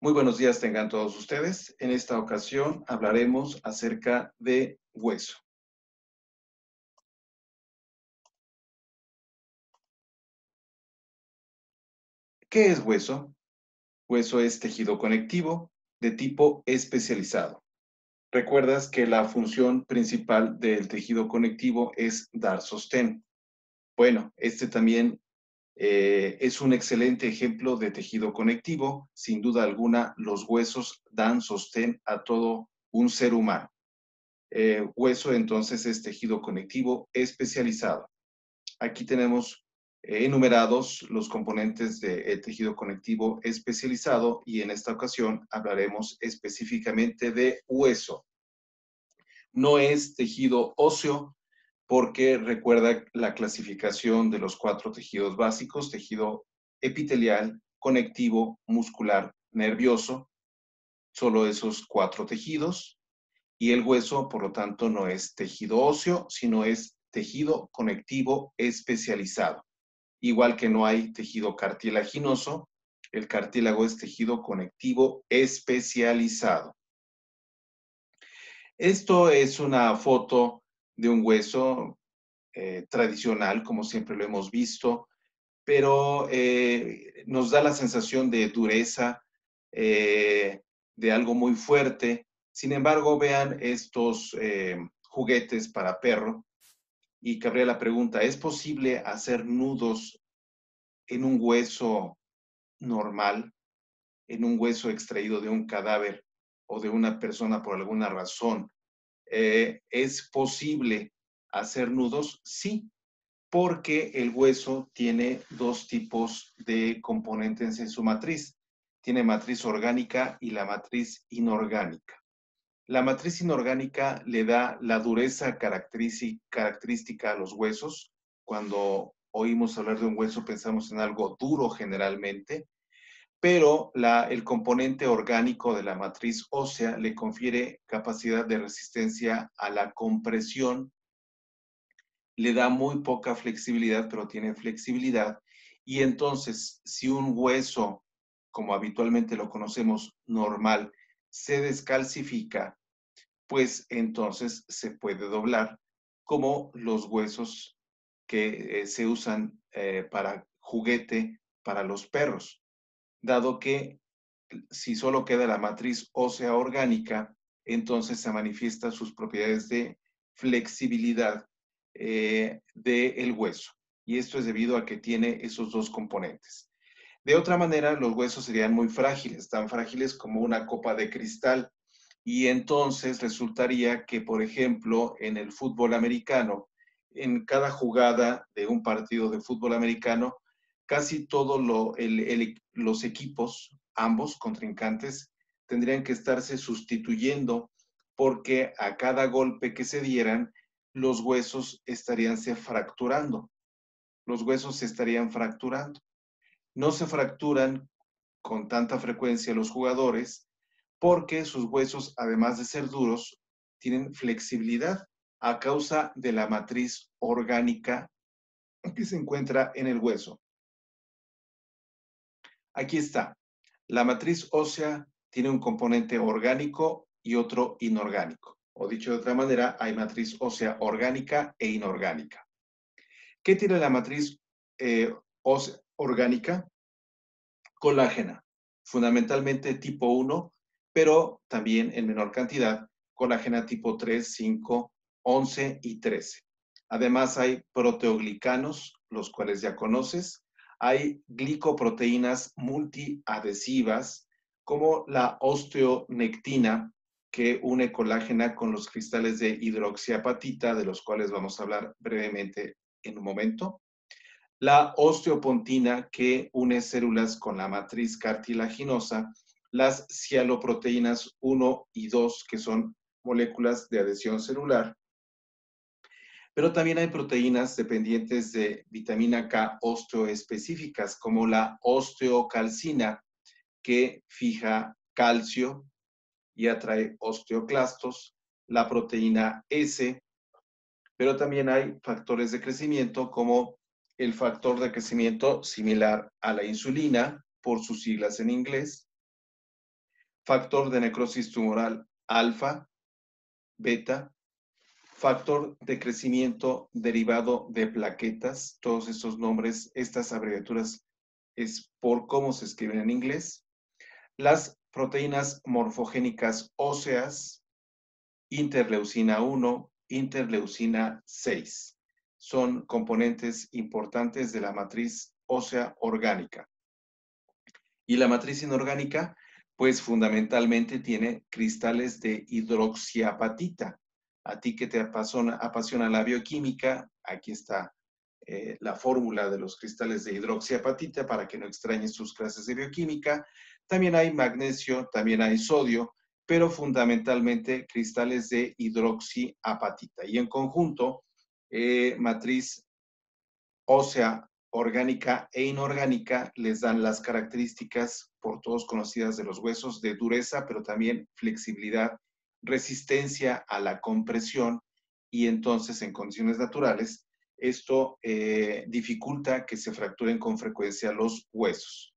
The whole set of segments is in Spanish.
Muy buenos días tengan todos ustedes. En esta ocasión hablaremos acerca de hueso. ¿Qué es hueso? Hueso es tejido conectivo de tipo especializado. Recuerdas que la función principal del tejido conectivo es dar sostén. Bueno, este también es un excelente ejemplo de tejido conectivo. Sin duda alguna, los huesos dan sostén a todo un ser humano. Hueso entonces es tejido conectivo especializado. Aquí tenemos enumerados los componentes del tejido conectivo especializado y en esta ocasión hablaremos específicamente de hueso. No es tejido óseo porque recuerda la clasificación de los 4 tejidos básicos: tejido epitelial, conectivo, muscular, nervioso, solo esos 4 tejidos. Y el hueso, por lo tanto, no es tejido óseo, sino es tejido conectivo especializado. Igual que no hay tejido cartilaginoso, el cartílago es tejido conectivo especializado. Esto es una foto de un hueso tradicional, como siempre lo hemos visto, pero nos da la sensación de dureza, de algo muy fuerte. Sin embargo, vean estos juguetes para perro y cabría la pregunta: ¿es posible hacer nudos en un hueso normal, en un hueso extraído de un cadáver o de una persona por alguna razón? ¿Es posible hacer nudos? Sí, porque el hueso tiene dos tipos de componentes en su matriz. Tiene matriz orgánica y la matriz inorgánica. La matriz inorgánica le da la dureza característica a los huesos. Cuando oímos hablar de un hueso pensamos en algo duro generalmente, pero el componente orgánico de la matriz ósea le confiere capacidad de resistencia a la compresión, le da muy poca flexibilidad, pero tiene flexibilidad. Y entonces, si un hueso, como habitualmente lo conocemos, normal, se descalcifica, pues entonces se puede doblar, como los huesos que se usan para juguete para los perros, dado que si solo queda la matriz ósea orgánica, entonces se manifiestan sus propiedades de flexibilidad del hueso. Y esto es debido a que tiene esos dos componentes. De otra manera, los huesos serían muy frágiles, tan frágiles como una copa de cristal. Y entonces resultaría que, por ejemplo, en el fútbol americano, en cada jugada de un partido de fútbol americano, casi todos los equipos, ambos contrincantes, tendrían que estarse sustituyendo porque a cada golpe que se dieran, los huesos estarían se fracturando. Los huesos se estarían fracturando. No se fracturan con tanta frecuencia los jugadores porque sus huesos, además de ser duros, tienen flexibilidad a causa de la matriz orgánica que se encuentra en el hueso. Aquí está. La matriz ósea tiene un componente orgánico y otro inorgánico. O dicho de otra manera, hay matriz ósea orgánica e inorgánica. ¿Qué tiene la matriz ósea orgánica? Colágena, fundamentalmente tipo 1, pero también en menor cantidad, colágena tipo 3, 5, 11 y 13. Además hay proteoglicanos, los cuales ya conoces. Hay glicoproteínas multiadhesivas, como la osteonectina, que une colágena con los cristales de hidroxiapatita, de los cuales vamos a hablar brevemente en un momento. La osteopontina, que une células con la matriz cartilaginosa, las cialoproteínas 1 y 2, que son moléculas de adhesión celular. Pero también hay proteínas dependientes de vitamina K osteoespecíficas, como la osteocalcina, que fija calcio y atrae osteoclastos, la proteína S, pero también hay factores de crecimiento como el factor de crecimiento similar a la insulina, por sus siglas en inglés, factor de necrosis tumoral alfa, beta, factor de crecimiento derivado de plaquetas, todos estos nombres, estas abreviaturas es por cómo se escriben en inglés, las proteínas morfogénicas óseas, interleucina 1, interleucina 6. Son componentes importantes de la matriz ósea orgánica. Y la matriz inorgánica, pues fundamentalmente tiene cristales de hidroxiapatita. A ti que te apasiona la bioquímica, aquí está la fórmula de los cristales de hidroxiapatita para que no extrañes tus clases de bioquímica. También hay magnesio, también hay sodio, pero fundamentalmente cristales de hidroxiapatita. Y en conjunto, matriz ósea orgánica e inorgánica les dan las características por todos conocidas de los huesos de dureza, pero también flexibilidad, resistencia a la compresión y entonces en condiciones naturales esto dificulta que se fracturen con frecuencia los huesos.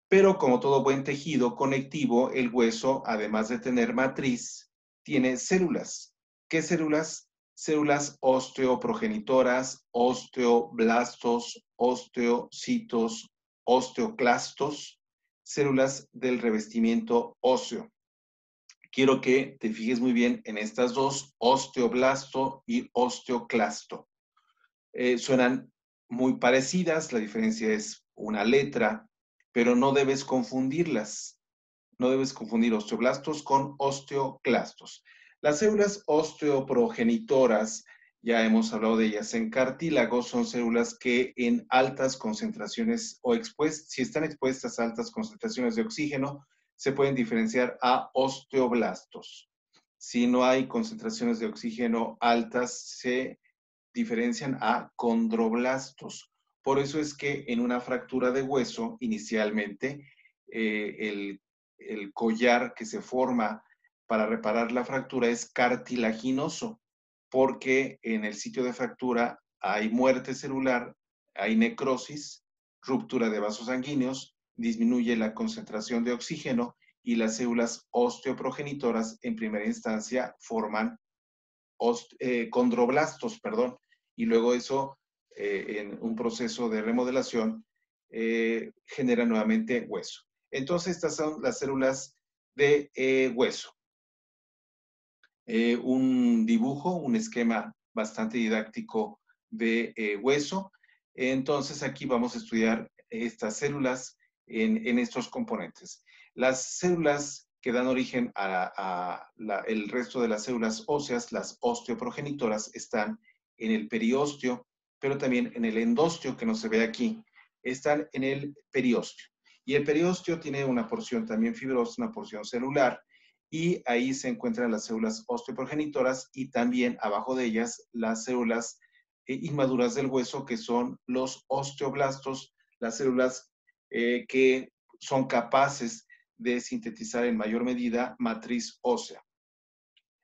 Pero como todo buen tejido conectivo, el hueso, además de tener matriz, tiene células. ¿Qué células? Células osteoprogenitoras, osteoblastos, osteocitos, osteoclastos, células del revestimiento óseo. Quiero que te fijes muy bien en estas dos, osteoblasto y osteoclasto. Suenan muy parecidas, la diferencia es una letra, pero no debes confundirlas. No debes confundir osteoblastos con osteoclastos. Las células osteoprogenitoras, ya hemos hablado de ellas en cartílago, son células que en altas concentraciones o si están expuestas a altas concentraciones de oxígeno, se pueden diferenciar a osteoblastos. Si no hay concentraciones de oxígeno altas, se diferencian a condroblastos. Por eso es que en una fractura de hueso, inicialmente, el collar que se forma para reparar la fractura es cartilaginoso, porque en el sitio de fractura hay muerte celular, hay necrosis, ruptura de vasos sanguíneos, disminuye la concentración de oxígeno y las células osteoprogenitoras en primera instancia forman condroblastos, perdón, y luego eso, en un proceso de remodelación, genera nuevamente hueso. Entonces, estas son las células de hueso. Un dibujo, un esquema bastante didáctico de hueso. Entonces, aquí vamos a estudiar estas células en estos componentes. Las células que dan origen el resto de las células óseas, las osteoprogenitoras, están en el periósteo, pero también en el endosteo, que no se ve aquí, están en el periósteo. Y el periósteo tiene una porción también fibrosa, una porción celular, y ahí se encuentran las células osteoprogenitoras y también abajo de ellas las células inmaduras del hueso, que son los osteoblastos, las células que son capaces de sintetizar en mayor medida matriz ósea.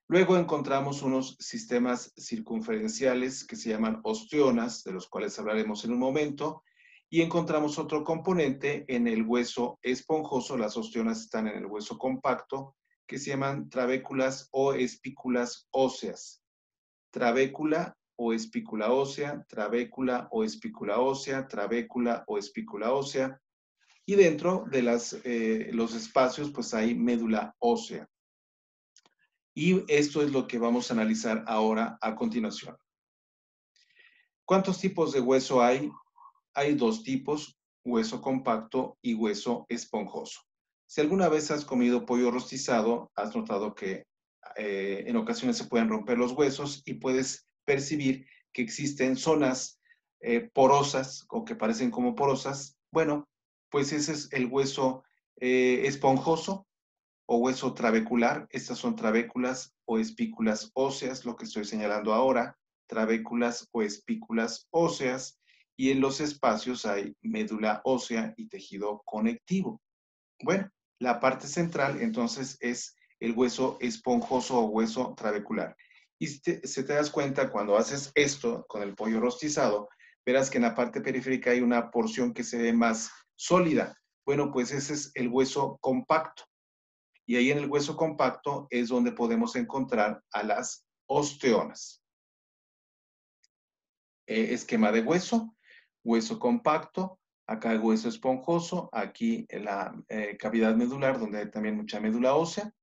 Luego encontramos unos sistemas circunferenciales que se llaman osteonas, de los cuales hablaremos en un momento, y encontramos otro componente en el hueso esponjoso. Las osteonas están en el hueso compacto, que se llaman trabéculas o espículas óseas. Trabécula o espícula ósea, trabécula o espícula ósea, trabécula o espícula ósea. Y dentro de los espacios, pues hay médula ósea. Y esto es lo que vamos a analizar ahora a continuación. ¿Cuántos tipos de hueso hay? Hay dos tipos, hueso compacto y hueso esponjoso. Si alguna vez has comido pollo rostizado, has notado que en ocasiones se pueden romper los huesos y puedes percibir que existen zonas porosas o que parecen como porosas. Bueno, pues ese es el hueso esponjoso o hueso trabecular. Estas son trabéculas o espículas óseas, lo que estoy señalando ahora, trabéculas o espículas óseas, y en los espacios hay médula ósea y tejido conectivo. Bueno, la parte central entonces es el hueso esponjoso o hueso trabecular. Y si te das cuenta, cuando haces esto con el pollo rostizado, verás que en la parte periférica hay una porción que se ve más sólida. Bueno, pues ese es el hueso compacto. Y ahí en el hueso compacto es donde podemos encontrar a las osteonas. Esquema de hueso, hueso compacto, acá el hueso esponjoso, aquí en la cavidad medular, donde hay también mucha médula ósea,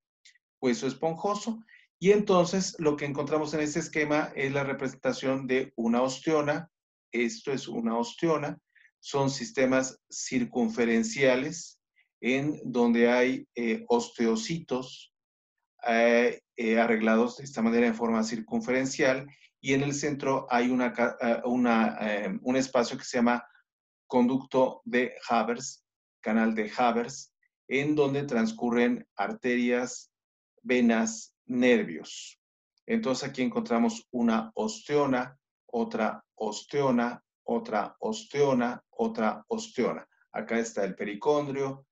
hueso esponjoso, y entonces lo que encontramos en este esquema es la representación de una osteona. Esto es una osteona, son sistemas circunferenciales en donde hay osteocitos arreglados de esta manera en forma circunferencial, y en el centro hay un espacio que se llama conducto de Havers, canal de Havers, en donde transcurren arterias, venas, nervios. Entonces aquí encontramos una osteona, otra osteona, otra osteona, otra osteona. Acá está el pericondrio,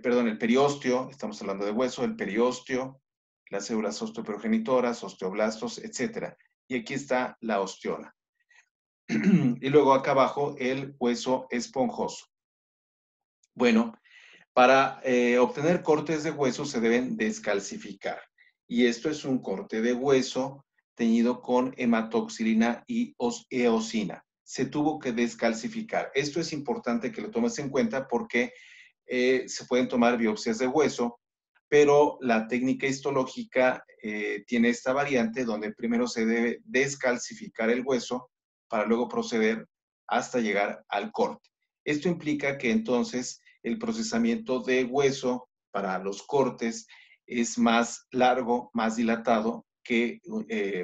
perdón, el periósteo, estamos hablando de hueso, el periósteo, las células osteoprogenitoras, osteoblastos, etc. Y aquí está la osteona. Y luego acá abajo el hueso esponjoso. Bueno, para obtener cortes de hueso se deben descalcificar. Y esto es un corte de hueso teñido con hematoxilina y eosina. Se tuvo que descalcificar. Esto es importante que lo tomes en cuenta porque se pueden tomar biopsias de hueso, pero la técnica histológica tiene esta variante donde primero se debe descalcificar el hueso para luego proceder hasta llegar al corte. Esto implica que entonces el procesamiento de hueso para los cortes es más largo, más dilatado que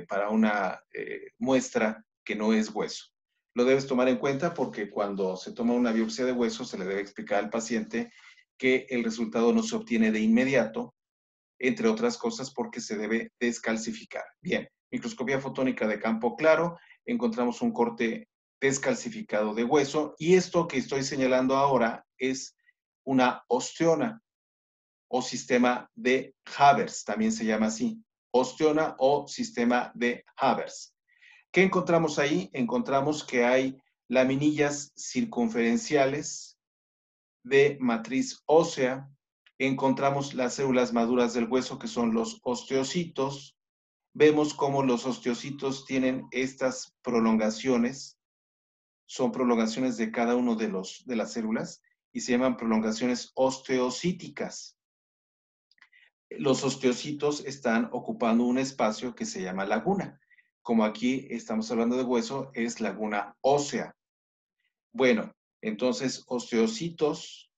para una muestra que no es hueso. Lo debes tomar en cuenta porque cuando se toma una biopsia de hueso se le debe explicar al paciente que el resultado no se obtiene de inmediato, entre otras cosas porque se debe descalcificar. Bien, microscopía fotónica de campo claro, encontramos un corte descalcificado de hueso, y esto que estoy señalando ahora es una osteona o sistema de Havers, también se llama así, osteona o sistema de Havers. ¿Qué encontramos ahí? Encontramos que hay laminillas circunferenciales de matriz ósea, encontramos las células maduras del hueso que son los osteocitos. Vemos cómo los osteocitos tienen estas prolongaciones, son prolongaciones de cada uno de las células y se llaman prolongaciones osteocíticas. Los osteocitos están ocupando un espacio que se llama laguna. Como aquí estamos hablando de hueso, es laguna ósea. Bueno, entonces osteocitos,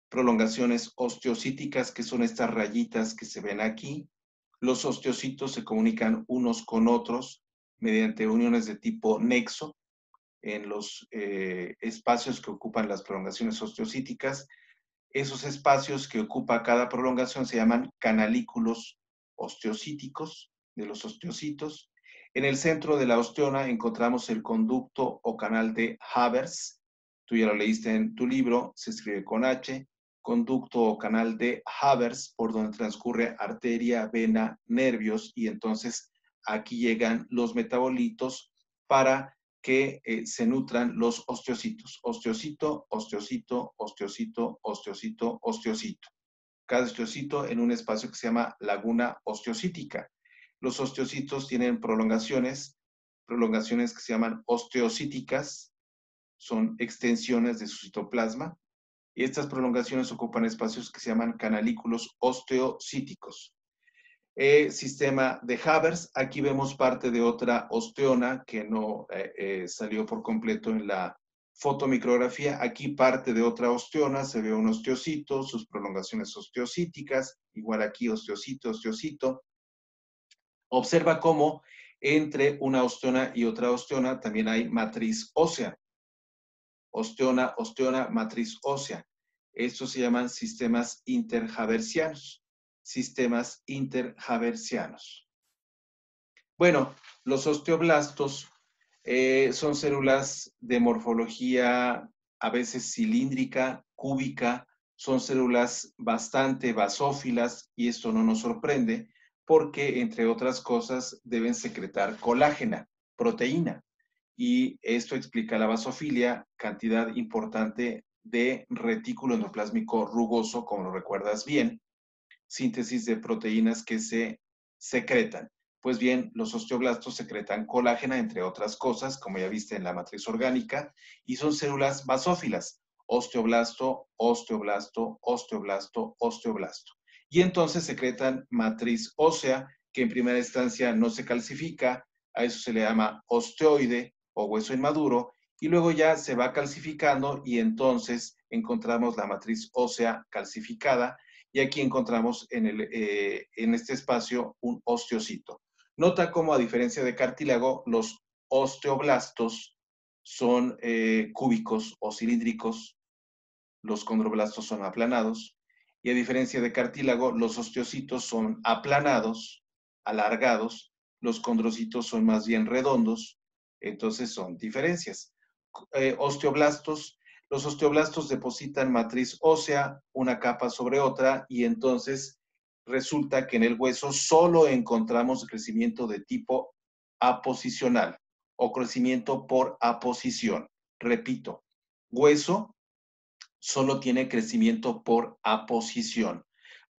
prolongaciones osteocíticas, que son estas rayitas que se ven aquí. Los osteocitos se comunican unos con otros mediante uniones de tipo nexo en los espacios que ocupan las prolongaciones osteocíticas. Esos espacios que ocupa cada prolongación se llaman canalículos osteocíticos de los osteocitos. En el centro de la osteona encontramos el conducto o canal de Havers. Tú ya lo leíste en tu libro, se escribe con H. Conducto o canal de Havers, por donde transcurre arteria, vena, nervios, y entonces aquí llegan los metabolitos para que se nutran los osteocitos. Osteocito, osteocito, osteocito, osteocito, osteocito. Cada osteocito en un espacio que se llama laguna osteocítica. Los osteocitos tienen prolongaciones que se llaman osteocíticas, son extensiones de su citoplasma, y estas prolongaciones ocupan espacios que se llaman canalículos osteocíticos. Sistema de Havers, aquí vemos parte de otra osteona que no salió por completo en la fotomicrografía. Aquí parte de otra osteona, se ve un osteocito, sus prolongaciones osteocíticas, igual aquí osteocito, osteocito. Observa cómo entre una osteona y otra osteona también hay matriz ósea. Osteona, osteona, matriz ósea. Estos se llaman sistemas interhaversianos. Sistemas interhaversianos. Bueno, los osteoblastos son células de morfología a veces cilíndrica, cúbica, son células bastante basófilas, y esto no nos sorprende porque, entre otras cosas, deben secretar colágena, proteína, y esto explica la basofilia, cantidad importante de retículo endoplásmico rugoso, como lo recuerdas bien. síntesis de proteínas que se secretan. Pues bien, los osteoblastos secretan colágena, entre otras cosas, como ya viste en la matriz orgánica, y son células basófilas. Osteoblasto, osteoblasto, osteoblasto, osteoblasto. Y entonces secretan matriz ósea, que en primera instancia no se calcifica, a eso se le llama osteoide o hueso inmaduro, y luego ya se va calcificando y entonces encontramos la matriz ósea calcificada, y aquí encontramos en este espacio un osteocito. Nota cómo, a diferencia de cartílago, los osteoblastos son cúbicos o cilíndricos, los condroblastos son aplanados, y a diferencia de cartílago, los osteocitos son aplanados, alargados, los condrocitos son más bien redondos, entonces son diferencias. Osteoblastos, los osteoblastos depositan matriz ósea una capa sobre otra, y entonces resulta que en el hueso solo encontramos crecimiento de tipo aposicional o crecimiento por aposición. Repito, hueso solo tiene crecimiento por aposición,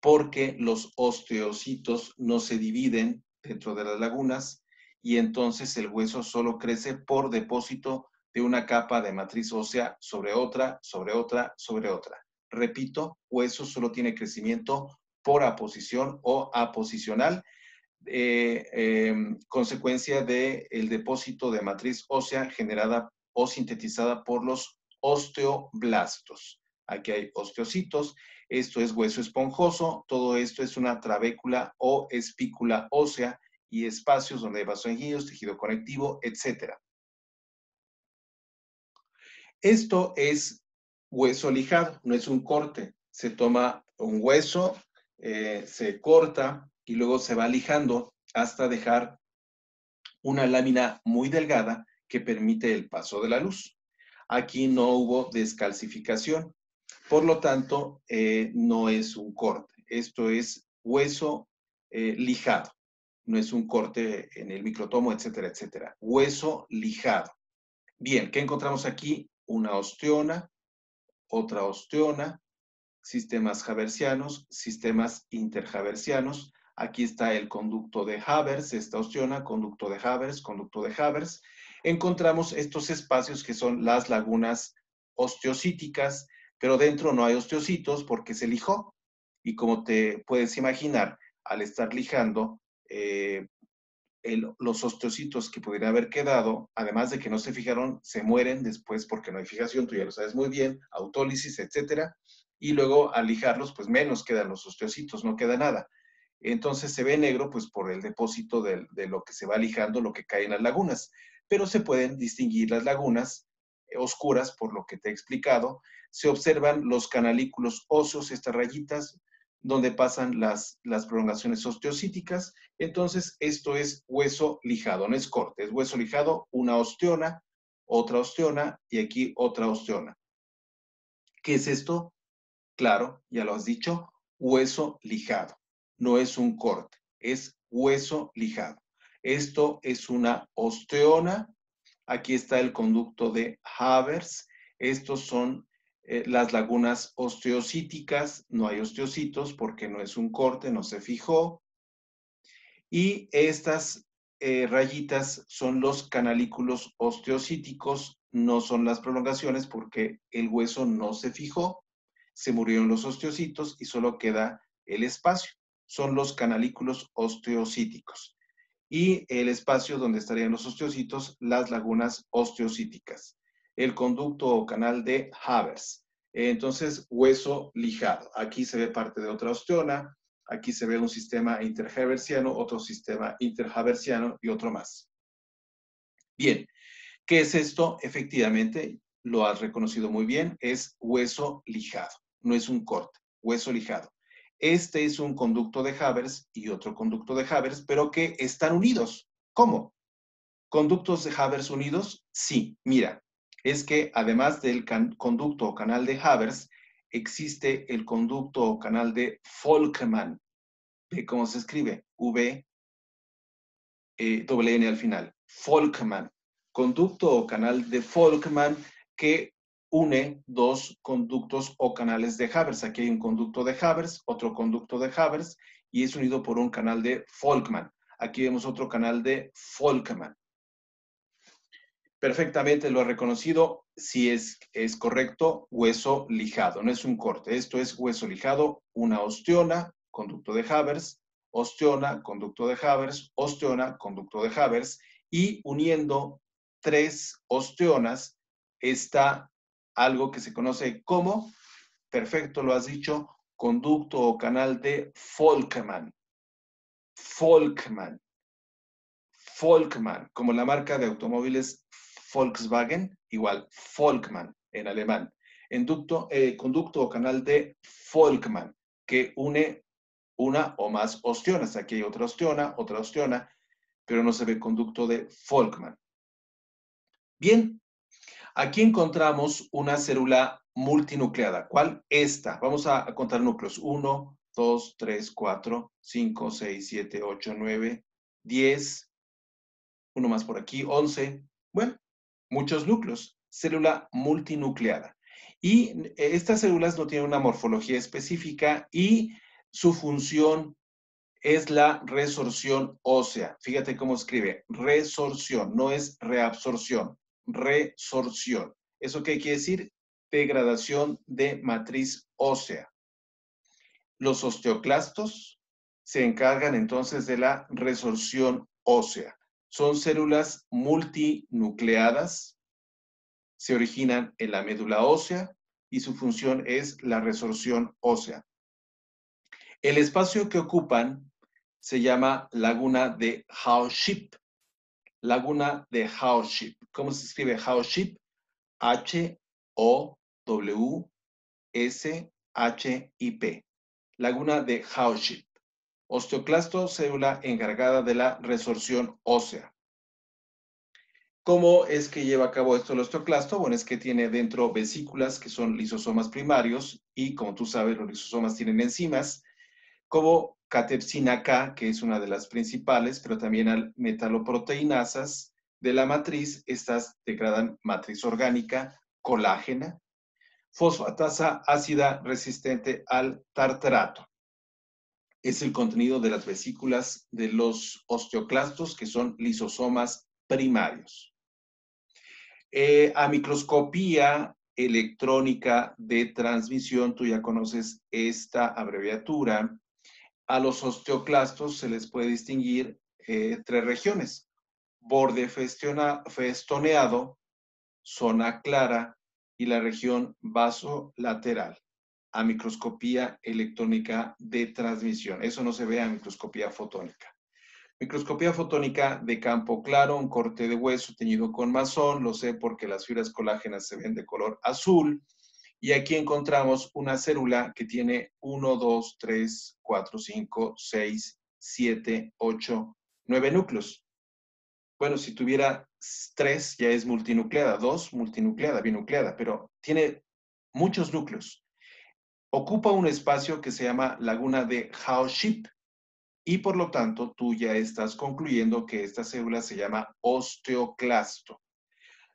porque los osteocitos no se dividen dentro de las lagunas, y entonces el hueso solo crece por depósito de una capa de matriz ósea sobre otra, sobre otra, sobre otra. Repito, hueso solo tiene crecimiento por aposición o aposicional, consecuencia del depósito de matriz ósea generada o sintetizada por los osteoblastos. Aquí hay osteocitos, esto es hueso esponjoso, todo esto es una trabécula o espícula ósea y espacios donde hay vasoanguinos, tejido conectivo, etc. Esto es hueso lijado, no es un corte. Se toma un hueso, se corta y luego se va lijando hasta dejar una lámina muy delgada que permite el paso de la luz. Aquí no hubo descalcificación, por lo tanto, no es un corte. Esto es hueso lijado, no es un corte en el microtomo, etcétera, etcétera. Hueso lijado. Bien, ¿qué encontramos aquí? Una osteona, otra osteona, sistemas haversianos, sistemas interhaversianos. Aquí está el conducto de Havers, esta osteona, conducto de Havers, conducto de Havers. Encontramos estos espacios que son las lagunas osteocíticas, pero dentro no hay osteocitos porque se lijó. Y como te puedes imaginar, al estar lijando, los osteocitos que pudieran haber quedado, además de que no se fijaron, se mueren después porque no hay fijación, tú ya lo sabes muy bien, autólisis, etcétera, y luego al lijarlos, pues menos quedan los osteocitos, no queda nada. Entonces se ve negro, pues por el depósito de lo que se va lijando, lo que cae en las lagunas, pero se pueden distinguir las lagunas oscuras, por lo que te he explicado. Se observan los canalículos óseos, estas rayitas, donde pasan las prolongaciones osteocíticas. Entonces, esto es hueso lijado, no es corte, es hueso lijado, una osteona, otra osteona y aquí otra osteona. ¿Qué es esto? Claro, ya lo has dicho, hueso lijado. No es un corte, es hueso lijado. Esto es una osteona. Aquí está el conducto de Havers. Estos son las lagunas osteocíticas. No hay osteocitos porque no es un corte, no se fijó. Y estas rayitas son los canalículos osteocíticos, no son las prolongaciones porque el hueso no se fijó, se murieron los osteocitos y solo queda el espacio. Son los canalículos osteocíticos. Y el espacio donde estarían los osteocitos, las lagunas osteocíticas. El conducto o canal de Havers. Entonces, hueso lijado. Aquí se ve parte de otra osteona, aquí se ve un sistema interhaversiano, otro sistema interhaversiano y otro más. Bien, ¿qué es esto? Efectivamente, lo has reconocido muy bien, es hueso lijado, no es un corte, hueso lijado. Este es un conducto de Havers y otro conducto de Havers, pero que están unidos. ¿Cómo? ¿Conductos de Havers unidos? Sí, mira, es que además del conducto o canal de Havers, existe el conducto o canal de Volkmann. ¿Ve cómo se escribe? V, doble N al final. Volkmann. Conducto o canal de Volkmann que une dos conductos o canales de Havers. Aquí hay un conducto de Havers, otro conducto de Havers, y es unido por un canal de Volkmann. Aquí vemos otro canal de Volkmann. Perfectamente lo ha reconocido. Si es correcto, hueso lijado, no es un corte. Esto es hueso lijado, una osteona, conducto de Havers, osteona, conducto de Havers, osteona, conducto de Havers, y uniendo tres osteonas está algo que se conoce como, perfecto, lo has dicho, conducto o canal de Volkmann. Volkmann. Volkmann, como la marca de automóviles Volkswagen, igual Volkmann en alemán. Conducto o canal de Volkmann, que une una o más osteonas. Aquí hay otra osteona, pero no se ve conducto de Volkmann. Bien, aquí encontramos una célula multinucleada. ¿Cuál? Esta. Vamos a contar núcleos. 1, 2, 3, 4, 5, 6, 7, 8, 9, 10. Uno más por aquí, 11. Bueno, muchos núcleos. Célula multinucleada. Y estas células no tienen una morfología específica y su función es la resorción ósea. Fíjate cómo escribe, resorción, no es reabsorción, resorción. ¿Eso qué quiere decir? Degradación de matriz ósea. Los osteoclastos se encargan entonces de la resorción ósea. Son células multinucleadas, se originan en la médula ósea y su función es la resorción ósea. El espacio que ocupan se llama laguna de Howship. Laguna de Howship. ¿Cómo se escribe Howship? H-O-W-S-H-I-P. Laguna de Howship. Osteoclasto, célula encargada de la resorción ósea. ¿Cómo es que lleva a cabo esto el osteoclasto? Bueno, es que tiene dentro vesículas que son lisosomas primarios y, como tú sabes, los lisosomas tienen enzimas como catepsina K, que es una de las principales, pero también metaloproteinasas de la matriz. Estas degradan matriz orgánica, colágena, fosfatasa ácida resistente al tartarato. Es el contenido de las vesículas de los osteoclastos, que son lisosomas primarios. A microscopía electrónica de transmisión, tú ya conoces esta abreviatura. A los osteoclastos se les puede distinguir tres regiones: borde festoneado, zona clara y la región vasolateral. A microscopía electrónica de transmisión. Eso no se ve a microscopía fotónica. Microscopía fotónica de campo claro, un corte de hueso teñido con masón, lo sé porque las fibras colágenas se ven de color azul. Y aquí encontramos una célula que tiene 1, 2, 3, 4, 5, 6, 7, 8, 9 núcleos. Bueno, si tuviera 3 ya es multinucleada, 2 multinucleada, binucleada, pero tiene muchos núcleos. Ocupa un espacio que se llama laguna de Howship y por lo tanto tú ya estás concluyendo que esta célula se llama osteoclasto.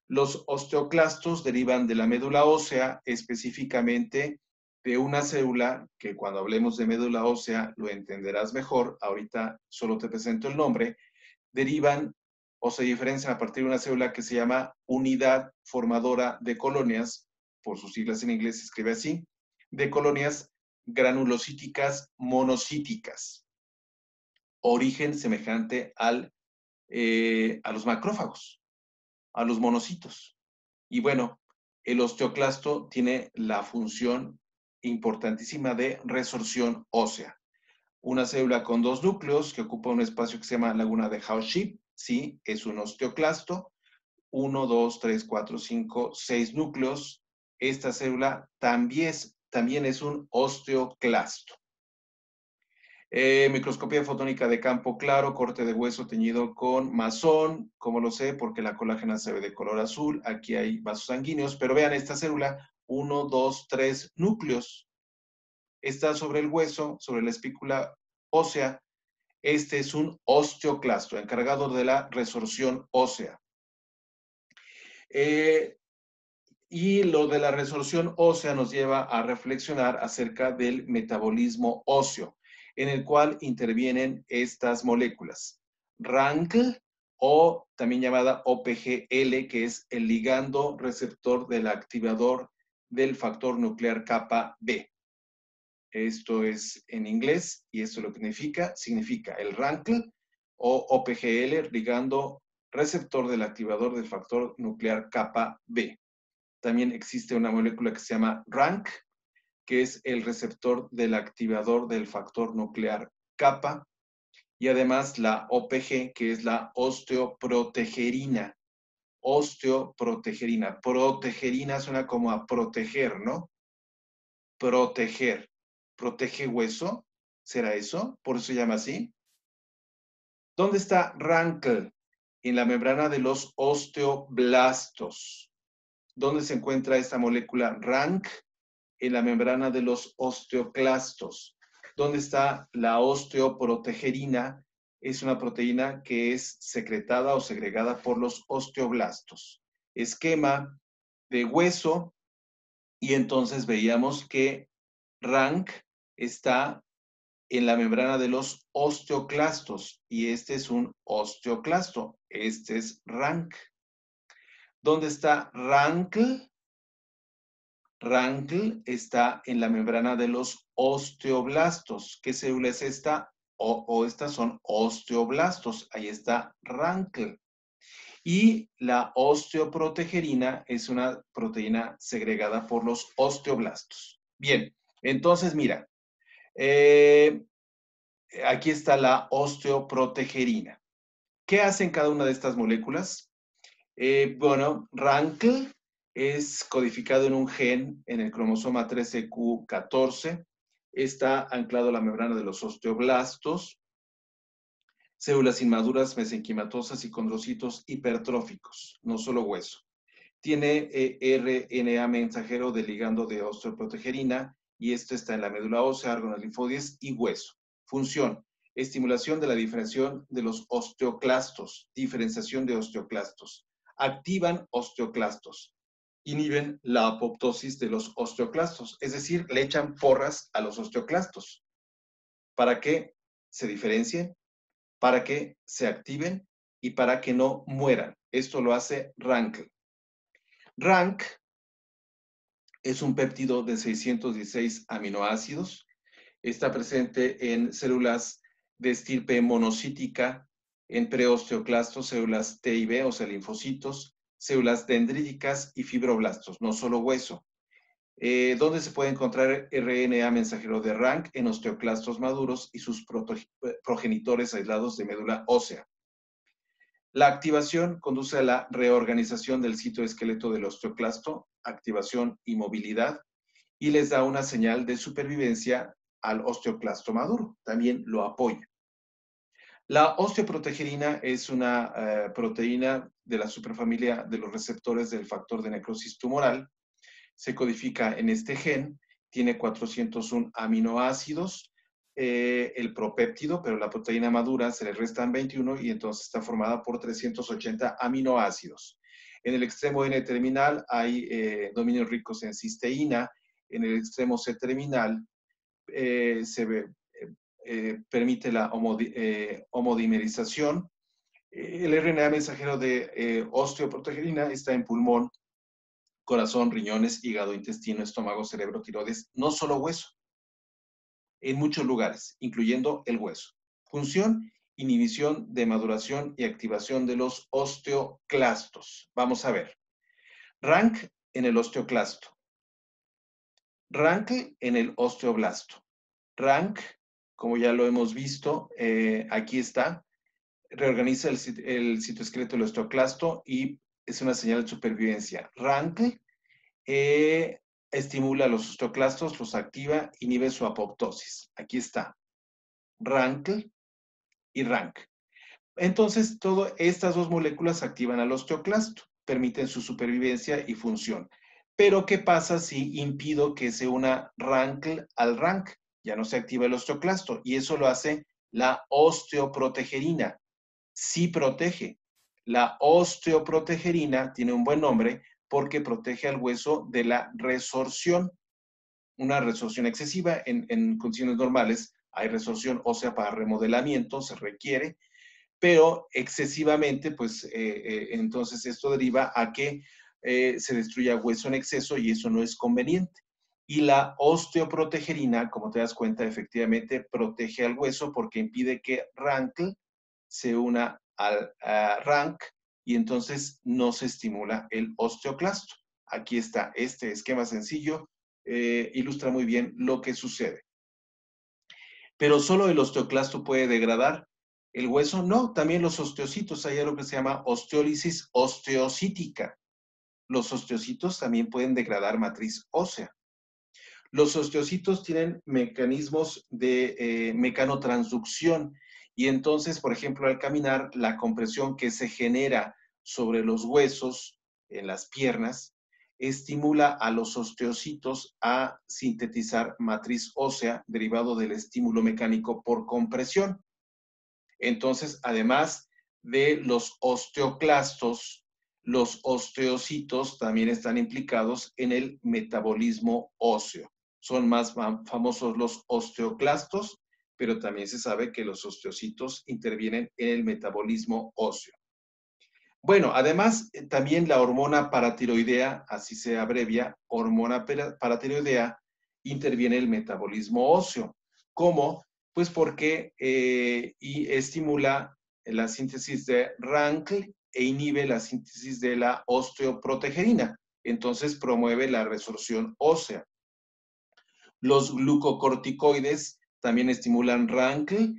Los osteoclastos derivan de la médula ósea, específicamente de una célula que cuando hablemos de médula ósea lo entenderás mejor. Ahorita solo te presento el nombre. Derivan o se diferencian a partir de una célula que se llama unidad formadora de colonias, por sus siglas en inglés se escribe así, de colonias granulocíticas monocíticas. Origen semejante a los macrófagos, a los monocitos. Y bueno, el osteoclasto tiene la función importantísima de resorción ósea. Una célula con dos núcleos que ocupa un espacio que se llama laguna de Howship, sí, es un osteoclasto. 1, 2, 3, 4, 5, 6 núcleos. Esta célula también es un osteoclasto. Microscopía fotónica de campo claro, corte de hueso teñido con masón. ¿Cómo lo sé? Porque la colágena se ve de color azul. Aquí hay vasos sanguíneos, pero vean esta célula, 1, 2, 3 núcleos. Está sobre el hueso, sobre la espícula ósea. Este es un osteoclasto, encargado de la resorción ósea. Y lo de la resolución ósea nos lleva a reflexionar acerca del metabolismo óseo, en el cual intervienen estas moléculas. RANKL, o también llamada OPGL, que es el ligando receptor del activador del factor nuclear kappa B. Esto es en inglés y esto lo que significa el RANKL o OPGL, ligando receptor del activador del factor nuclear kappa B. También existe una molécula que se llama RANK, que es el receptor del activador del factor nuclear kappa, y además la OPG, que es la osteoprotegerina. Osteoprotegerina. Protegerina suena como a proteger, ¿no? Proteger. ¿Protege hueso? ¿Será eso? ¿Por eso se llama así? ¿Dónde está RANKL? En la membrana de los osteoblastos. ¿Dónde se encuentra esta molécula RANK? En la membrana de los osteoclastos. ¿Dónde está la osteoprotegerina? Es una proteína que es secretada o segregada por los osteoblastos. Esquema de hueso, y entonces veíamos que RANK está en la membrana de los osteoclastos, y este es un osteoclasto, este es RANK. ¿Dónde está RANKL? RANKL está en la membrana de los osteoblastos. ¿Qué célula es esta? Estas son osteoblastos. Ahí está RANKL. Y la osteoprotegerina es una proteína segregada por los osteoblastos. Bien, entonces mira, aquí está la osteoprotegerina. ¿Qué hacen cada una de estas moléculas? Bueno, RANKL es codificado en un gen en el cromosoma 13q14. Está anclado a la membrana de los osteoblastos, células inmaduras, mesenquimatosas y condrocitos hipertróficos, no solo hueso. Tiene RNA mensajero del ligando de osteoprotegerina, y esto está en la médula ósea, órganos linfóides y hueso. Función: estimulación de la diferenciación de los osteoclastos, diferenciación de osteoclastos. Activan osteoclastos. Inhiben la apoptosis de los osteoclastos, es decir, le echan porras a los osteoclastos para que se diferencien, para que se activen y para que no mueran. Esto lo hace RANKL. RANK es un péptido de 616 aminoácidos. Está presente en células de estirpe monocítica, en preosteoclastos, células T y B, o sea, linfocitos, células dendríticas y fibroblastos, no solo hueso. ¿Dónde se puede encontrar RNA mensajero de RANK? En osteoclastos maduros y sus progenitores aislados de médula ósea. La activación conduce a la reorganización del citoesqueleto del osteoclasto, activación y movilidad, y les da una señal de supervivencia al osteoclasto maduro. También lo apoya. La osteoprotegerina es una proteína de la superfamilia de los receptores del factor de necrosis tumoral. Se codifica en este gen, tiene 401 aminoácidos, el propéptido, pero la proteína madura se le restan 21 y entonces está formada por 380 aminoácidos. En el extremo N-terminal hay dominios ricos en cisteína. En el extremo C-terminal permite la homodimerización. El RNA mensajero de osteoprotegerina está en pulmón, corazón, riñones, hígado, intestino, estómago, cerebro, tiroides, no solo hueso, en muchos lugares, incluyendo el hueso. Función: inhibición de maduración y activación de los osteoclastos. Vamos a ver. RANK en el osteoclasto. RANK en el osteoblasto. RANK, como ya lo hemos visto, aquí está, reorganiza el citoesqueleto del osteoclasto y es una señal de supervivencia. RANK estimula los osteoclastos, los activa, inhibe su apoptosis. Aquí está, RANKL y RANK. Entonces, todas estas dos moléculas activan al osteoclasto, permiten su supervivencia y función. Pero, ¿qué pasa si impido que se una RANKL al RANK? Ya no se activa el osteoclasto, y eso lo hace la osteoprotegerina. Sí protege. La osteoprotegerina tiene un buen nombre porque protege al hueso de la resorción, una resorción excesiva. En condiciones normales hay resorción ósea para remodelamiento, se requiere, pero excesivamente, pues entonces esto deriva a que se destruya hueso en exceso y eso no es conveniente. Y la osteoprotegerina, como te das cuenta, efectivamente protege al hueso porque impide que rankle se una al rank y entonces no se estimula el osteoclasto. Aquí está este esquema sencillo, ilustra muy bien lo que sucede. Pero solo el osteoclasto puede degradar el hueso. No, también los osteocitos. Hay algo que se llama osteólisis osteocítica. Los osteocitos también pueden degradar matriz ósea. Los osteocitos tienen mecanismos de mecanotransducción y entonces, por ejemplo, al caminar, la compresión que se genera sobre los huesos en las piernas estimula a los osteocitos a sintetizar matriz ósea derivado del estímulo mecánico por compresión. Entonces, además de los osteoclastos, los osteocitos también están implicados en el metabolismo óseo. Son más famosos los osteoclastos, pero también se sabe que los osteocitos intervienen en el metabolismo óseo. Bueno, además, también la hormona paratiroidea, así se abrevia, hormona paratiroidea, interviene en el metabolismo óseo. ¿Cómo? Pues porque y estimula la síntesis de RANKL e inhibe la síntesis de la osteoprotegerina. Entonces promueve la resorción ósea. Los glucocorticoides también estimulan RANKL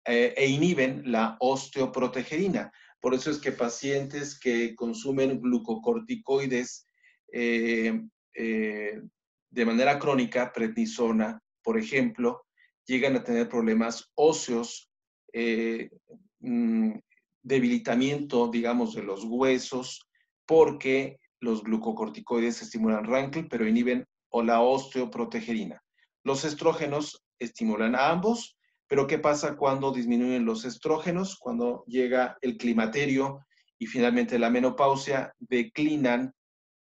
e inhiben la osteoprotegerina. Por eso es que pacientes que consumen glucocorticoides eh, eh, de manera crónica, prednisona, por ejemplo, llegan a tener problemas óseos, eh, mmm, debilitamiento, digamos, de los huesos, porque los glucocorticoides estimulan RANKL, pero inhiben o la osteoprotegerina. Los estrógenos estimulan a ambos, pero ¿qué pasa cuando disminuyen los estrógenos? Cuando llega el climaterio y finalmente la menopausia, declinan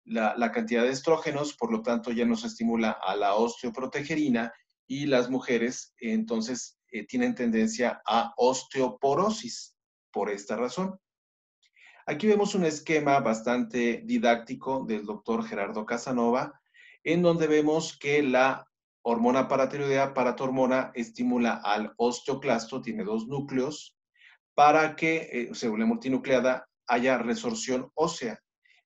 la cantidad de estrógenos, por lo tanto ya no se estimula a la osteoprotegerina y las mujeres entonces tienen tendencia a osteoporosis por esta razón. Aquí vemos un esquema bastante didáctico del doctor Gerardo Casanova, en donde vemos que la hormona paratiroidea, paratormona, estimula al osteoclasto, tiene dos núcleos, para que, según la multinucleada, haya resorción ósea.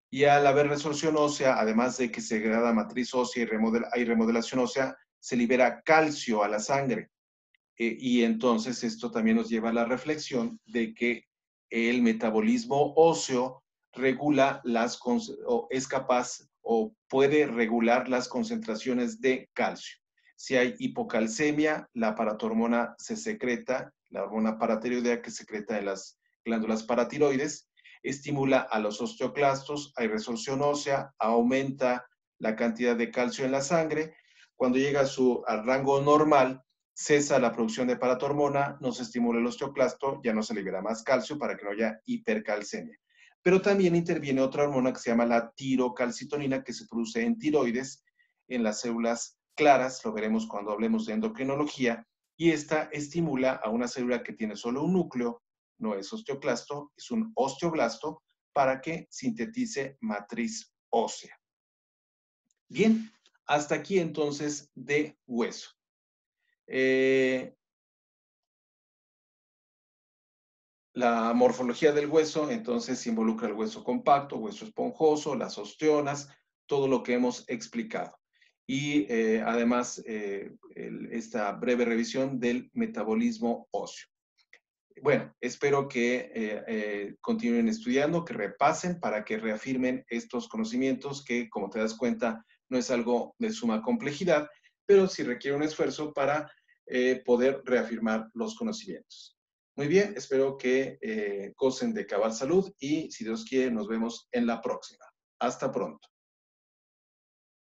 Y al haber resorción ósea, además de que se degrada matriz ósea y hay remodelación ósea, se libera calcio a la sangre. Y entonces esto también nos lleva a la reflexión de que el metabolismo óseo regula o es capaz o puede regular las concentraciones de calcio. Si hay hipocalcemia, la paratormona se secreta, la hormona paratiroidea que se secreta en las glándulas paratiroides, estimula a los osteoclastos, hay resorción ósea, aumenta la cantidad de calcio en la sangre. Cuando llega al rango normal, cesa la producción de paratormona, no se estimula el osteoclasto, ya no se libera más calcio para que no haya hipercalcemia. Pero también interviene otra hormona que se llama la tirocalcitonina, que se produce en tiroides, en las células claras, lo veremos cuando hablemos de endocrinología, y esta estimula a una célula que tiene solo un núcleo, no es osteoclasto, es un osteoblasto, para que sintetice matriz ósea. Bien, hasta aquí entonces de hueso. La morfología del hueso, entonces, involucra el hueso compacto, hueso esponjoso, las osteonas, todo lo que hemos explicado. Y además, esta breve revisión del metabolismo óseo. Bueno, espero que continúen estudiando, que repasen para que reafirmen estos conocimientos que, como te das cuenta, no es algo de suma complejidad, pero sí requiere un esfuerzo para poder reafirmar los conocimientos. Muy bien, espero que gocen de cabal salud y, si Dios quiere, nos vemos en la próxima. Hasta pronto.